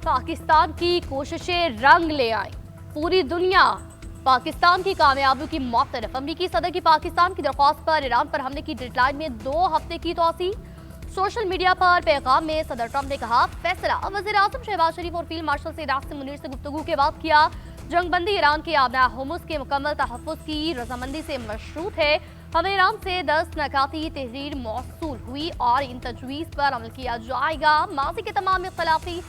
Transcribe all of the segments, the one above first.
पाकिस्तान की कोशिशें रंग ले आई। पूरी दुनिया पाकिस्तान की कामयाबियों की मुख्तलिफ। अमरीकी सदर की पाकिस्तान की दरख्वास्त पर ईरान पर हमले की डेडलाइन में 2 हफ्ते की तोसी। सोशल मीडिया पर पैगाम में सदर ट्रंप ने कहा, फैसला वज़ीर आज़म शहबाज शरीफ और फील्ड मार्शल सैयद आसिम मुनीर से गुफ्तगू के बाद किया। जंगबंदी ईरान के आबना होर्मुज़ के मुकम्मल तहफ़्फ़ुज़ की रजामंदी से मशरूत है। हमें ईरान से 10 नकाती तहरीर मौसूल हुई और इन तजवीज़ पर अमल किया जाएगा। माज़ी के तमाम इख्तलाफी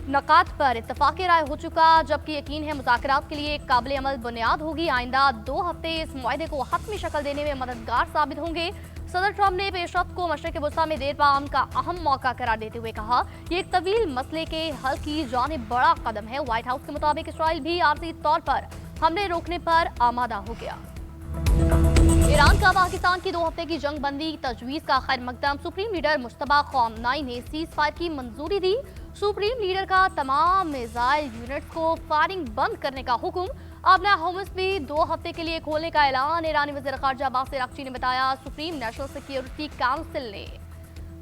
नकात पर इत्तफाक राय हो चुका, जबकि यकीन है मुज़ाकरात के लिए एक काबिल अमल बुनियाद होगी। आइंदा 2 हफ्ते इस मुआहदे को हतमी शक्ल देने में मददगार साबित होंगे। सदर ट्रंप ने पेशरफ्त को मशरिक़ वस्ता में देर पाम का अहम मौका करार देते हुए कहा, ये एक तवील मसले के हल की जानिब बड़ा कदम है। व्हाइट हाउस के मुताबिक इसराइल भी आर्जी तौर पर हमले रोकने पर आमादा हो गया। ईरान का पाकिस्तान की 2 हफ्ते की जंग बंदी तजवीज़ का खैर मकदम सुप्रीम लीडर मुश्तबा ख़ामनई ने सीज़ फायर की मंजूरी दी। सुप्रीम लीडर का तमाम मिसाइल यूनिट्स को फायरिंग बंद करने का हुक्म। अपना होर्मुज़ भी 2 हफ्ते के लिए खोलने का ऐलान। ईरानी वज़ीर ख़ारजा अब्बास अराग़ची ने बताया, सुप्रीम नेशनल सिक्योरिटी काउंसिल ने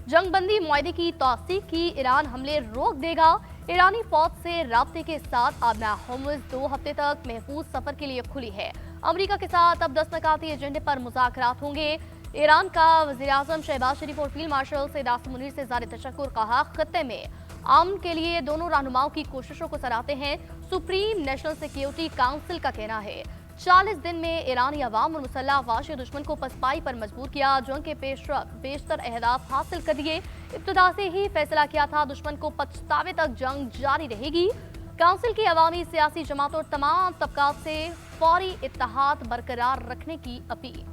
जंगबंदी मुआहदे की तौसीक़ की। ईरान हमले रोक देगा। ईरानी फौज से राब्ते के साथ अपना होर्मुज़ 2 हफ्ते तक महफूज सफर के लिए खुली है। अमरीका के साथ अब 10 नकाती एजेंडे पर मुज़ाकरात होंगे। ईरान का वज़ीर आज़म शहबाज शरीफ और फील्ड मार्शल सैयद आसिम मुनीर से ज़ाहिर तशक्कुर। कहा, खत्ते में अमन के लिए दोनों रहनुमाओं की कोशिशों को सराहते हैं। सुप्रीम नेशनल सिक्योरिटी काउंसिल का कहना है, 40 दिन में ईरानी अवाम और मुसल्लह अफवाज दुश्मन को पसपाई पर मजबूर किया। जंग के बेशतर अहदाफ हासिल कर दिए। इब्तिदा से ही फैसला किया था, दुश्मन को पछतावे तक जंग जारी रहेगी। काउंसिल की अवामी सियासी जमातों और तमाम तबकात से फौरी इत्तेहाद बरकरार रखने की अपील।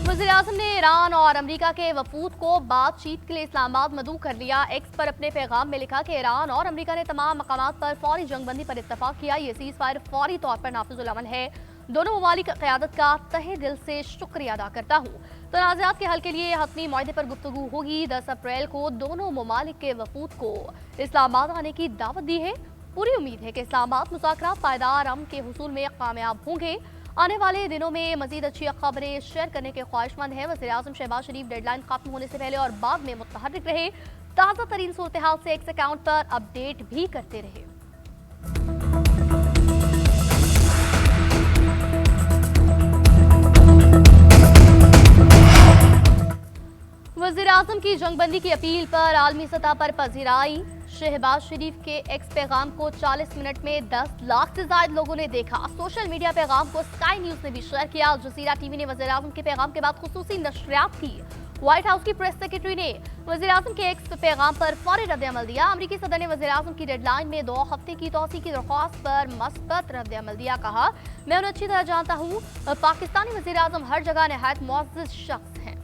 वज़ीर आज़म ने ईरान और अमरीका के वफूद को बातचीत के लिए इस्लामाबाद मदऊ कर लिया। एक्स पर अपने पैगाम में लिखा कि ईरान और अमरीका ने तमाम मकामात पर फौरी जंगबंदी पर इत्तफाक किया। ये सीज़ फायर फौरी तौर पर नाफिजुल अमल है। दोनों ममालिक क़यादत का तहे दिल से शुक्रिया अदा करता हूँ। तनाज़ात के हल के लिए हतमी मुआहदे पर गुफ्तगू होगी। 10 अप्रैल को दोनों ममालिक के वफूद को इस्लामाबाद आने की दावत दी है। पूरी उम्मीद है कि इस्लामाबाद मुज़ाकरात पायदार अमन के हुसूल में कामयाब होंगे। आने वाले दिनों में मजीद अच्छी खबरें शेयर करने के ख्वाहिशमंद हैं। वज़ीर आज़म शहबाज शरीफ डेडलाइन खत्म होने से पहले और बाद में मुतहर्रिक रहे। ताज़ा तरीन सूरत हाल से एक्स अकाउंट पर अपडेट भी करते रहे। वज़ीर आज़म की जंगबंदी की अपील पर आलमी सतह पर पजीराई। शहबाज शरीफ के एक्स पैगाम को 40 मिनट में 10 लाख से ज्यादा लोगों ने देखा। सोशल मीडिया पैगाम को स्काई न्यूज ने भी शेयर किया। अल जज़ीरा टीवी ने वज़ीर आज़म के पैगाम के बाद खुसूसी नशरियात की। व्हाइट हाउस की प्रेस सेक्रेटरी ने वज़ीर आज़म के एक्स पैगाम पर फौरी रद्द-ए-अमल दिया। अमरीकी सदर ने वज़ीर आज़म की डेडलाइन में 2 हफ्ते की तौसी की दरख्वास्त पर मस्बत रद्द-ए-अमल दिया। कहा, मैं उन्हें अच्छी तरह जानता हूँ। पाकिस्तानी वज़ीर आज़म हर जगह निहायत मुअज़्ज़ज़ शख्स हैं।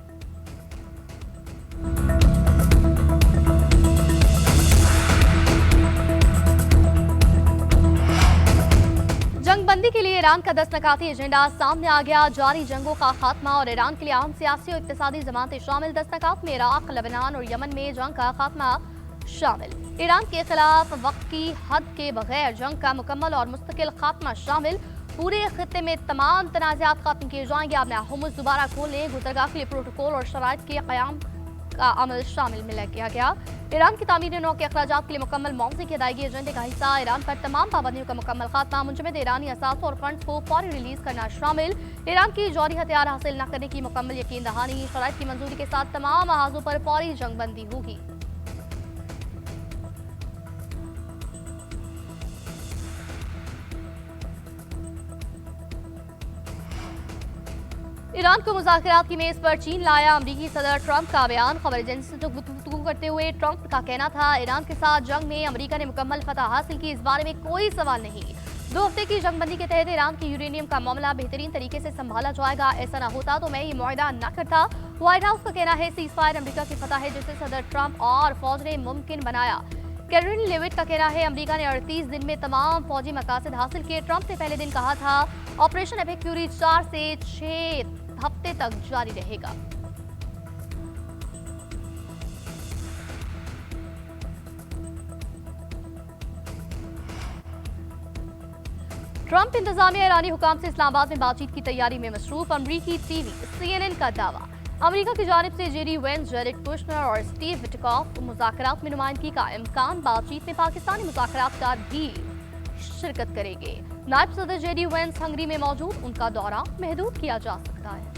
जंगबंदी के लिए ईरान का 10 नकाती एजेंडा सामने आ गया। जारी जंगों का खात्मा और ईरान के लिए अहम सियासी और इक्तिसादी जमानतें शामिल। 10 नकात में इराक, लेबनान और यमन में जंग का खात्मा शामिल। ईरान के खिलाफ वक्त की हद के बगैर जंग का मुकम्मल और मुस्तकिल खात्मा शामिल। पूरे खित्ते में तमाम तनाज़ात खत्म किए जाएंगे। अपने होर्मुज़ दोबारा खोलने, गुज़रगाह के लिए प्रोटोकॉल और शराइत के क़याम का अमल शामिल में किया गया। ईरान की तामीर नौ के अखराजात के लिए मुकम्मल मुआवजे की अदायगी एजेंडे का हिस्सा। ईरान पर तमाम पाबंदियों का मुकम्मल खात्मा। मुंजमद ईरानी असास और फंड्स को फौरी रिलीज करना शामिल। ईरान की जौहरी हथियार हासिल न करने की मुकम्मल यकीन दहानी। शराइत की मंजूरी के साथ तमाम महाजों पर फौरी जंगबंदी होगी। ईरान को मुज़ाकरात की मेज पर चीन लाया। अमरीकी सदर ट्रंप का बयान। खबर एजेंसी से गुफ्तगू करते हुए ट्रंप का कहना था, ईरान के साथ जंग में अमरीका ने मुकम्मल फतह हासिल की, इस बारे में कोई सवाल नहीं। 2 हफ्ते की जंगबंदी के तहत ईरान की यूरेनियम का मामला बेहतरीन तरीके से संभाला जाएगा। ऐसा न होता तो मैं ये मुआहदा न करता। व्हाइट हाउस का कहना है, सीज़ फायर अमरीका की फतह है जिसे सदर ट्रंप और फौज ने मुमकिन बनाया। कैरोलिन लेविट का कहना है, अमरीका ने 38 दिन में तमाम फौजी मकासद हासिल किए। ट्रंप ने पहले दिन कहा था, ऑपरेशन एपिक फ्यूरी 4 से 6 हफ्ते तक जारी रहेगा। ट्रंप इंतजामिया ईरानी हुकाम से इस्लामाबाद में बातचीत की तैयारी में मसरूफ। अमरीकी टीवी CNN का दावा, अमेरिका की जानिब से जेडी वेंस, जेरेड कुशनर और स्टीव विटकॉफ मुज़ाकरात में नुमाइंदगी का इम्कान। बातचीत में पाकिस्तानी मुज़ाकरातकार भी शिरकत करेंगे। नायब सदर जेडी वेंस हंगरी में मौजूद, उनका दौरा महदूद किया जा सकता है।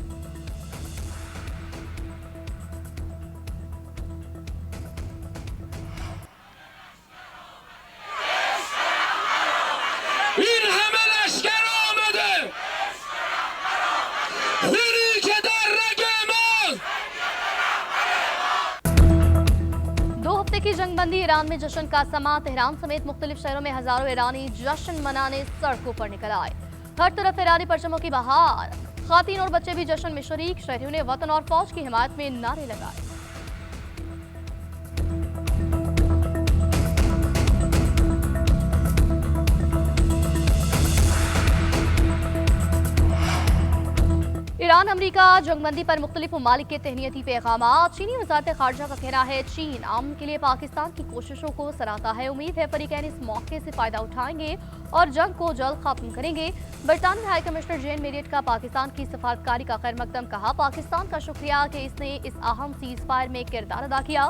की जंगबंदी, ईरान में जश्न का समा। तेहरान समेत मुख्तलिफ शहरों में हजारों ईरानी जश्न मनाने सड़कों पर निकल आए। हर तरफ ईरानी परचमों की बहार। खातीन और बच्चे भी जश्न में शरीक। शहरियों ने वतन और फौज की हिमायत में नारे लगाए। ईरान अमरीका जंगबंदी पर मुख्तलिफ ममालिक के तहनीती पैगाम। चीनी वज़ारत खारजा का कहना है चीन अमन के लिए पाकिस्तान की कोशिशों को सराहता है। उम्मीद है फरीकैन इस मौके से फायदा उठाएंगे और जंग को जल्द खत्म करेंगे। बरतानवी हाई कमिश्नर जेन मेरियट का पाकिस्तान की सफारतकारी का खैर मकदम। कहा पाकिस्तान का शुक्रिया कि इसने इस अहम सीज फायर में किरदार अदा किया।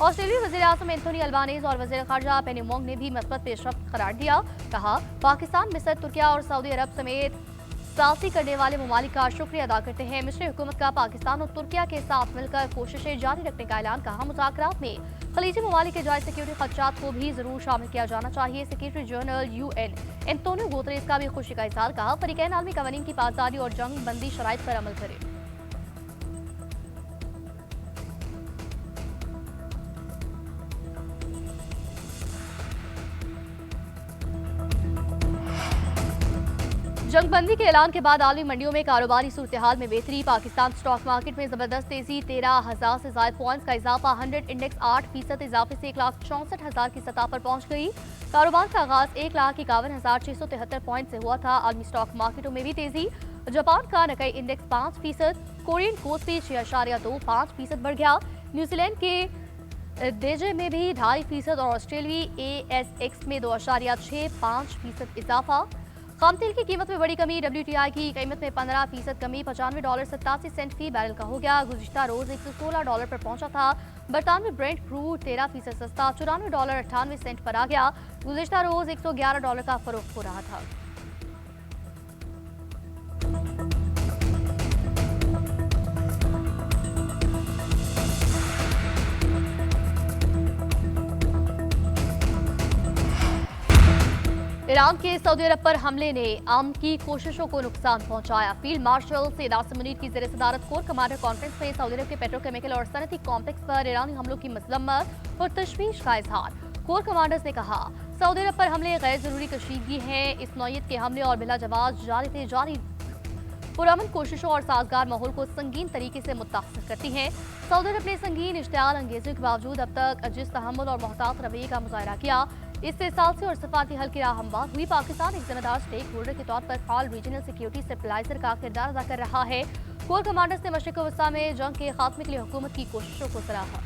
ऑस्ट्रेलियाई वज़ीर आज़म एंथोनी अल्बानीज़ और वज़ीर खारजा पेनी मोंग ने भी मस्बत पेशरफ्त करार दिया। कहा पाकिस्तान, मिस्र, तुर्किया और सऊदी अरब समेत साथी करने वाले ममालिक का शुक्रिया अदा करते हैं। मिस्री हुकूमत का पाकिस्तान और तुर्किया के साथ मिलकर कोशिशें जारी रखने का ऐलान। कहा मुज़ाकरात में खलीजी ममालिक के जायज़ सिक्योरिटी खदशात को भी जरूर शामिल किया जाना चाहिए। Secretary general UN Antonio Guterres का भी खुशी का इज़हार। कहा फरीकैन आलमी कवानीन की पासदारी और जंग बंदी शराइत पर अमल करें। जंगबंदी के ऐलान के बाद आलमी मंडियों में कारोबारी सूरत हाल में बेहतरी। पाकिस्तान स्टॉक मार्केट में जबरदस्त तेजी। 13,000 से ज्यादा पॉइंट्स का इजाफा। 100 इंडेक्स 8% इजाफे से 1,64,000 की सतह पर पहुंच गई। कारोबार का आगाज 1,51,673 पॉइंट से हुआ था। आलमी स्टॉक मार्केटों में भी तेजी। जापान का निकाई इंडेक्स 5%, कोरियन कोस्पी 6.25% बढ़ गया। न्यूजीलैंड के देजे में भी 2.5% और ऑस्ट्रेलियाई ASX में 2.65% इजाफा। खाम तेल की कीमत में बड़ी कमी। WTI की कीमत में 15% कमी। $95.87 फी बैरल का हो गया। गुज़िश्ता रोज $116 पर पहुंचा था। बरतानवी ब्रेंट क्रूड 13% सस्ता $94.98 पर आ गया। गुज़िश्ता रोज $111 का फरोख्त हो रहा था। ईरान के सऊदी अरब पर हमले ने अमन की कोशिशों को नुकसान पहुंचाया। फील्ड मार्शल सैयद आसिम मुनीर की ज़ेर सदारत कोर कमांडर कॉन्फ्रेंस में सऊदी अरब के पेट्रोकेमिकल और सनती कॉम्प्लेक्स पर ईरानी हमलों की मजम्मत और तशवीश का इजहार। कोर कमांडर्स ने कहा सऊदी अरब पर हमले गैर जरूरी कशीदगी हैं। इस नौयत के हमले और बिला जवाब जारी पुरअमन कोशिशों और साजगार माहौल को संगीन तरीके से मुतासर करती हैं। सऊदी अरब ने संगीन इश्तियाल अंगेजियों के बावजूद अब तक जिस तहम्मुल और मोहतात रवैये का मुजाहरा किया, इससे सालसी और सफारती हल की राह हमवार हुई। पाकिस्तान एक जिम्मेदार स्टेक होल्डर के तौर पर फाल रीजनल सिक्योरिटी स्टेबलाइजर का किरदार अदा कर रहा है। कोर कमांडर्स ने मशरिक वस्ता में जंग के खात्मे के लिए हुकूमत की कोशिशों को सराहा।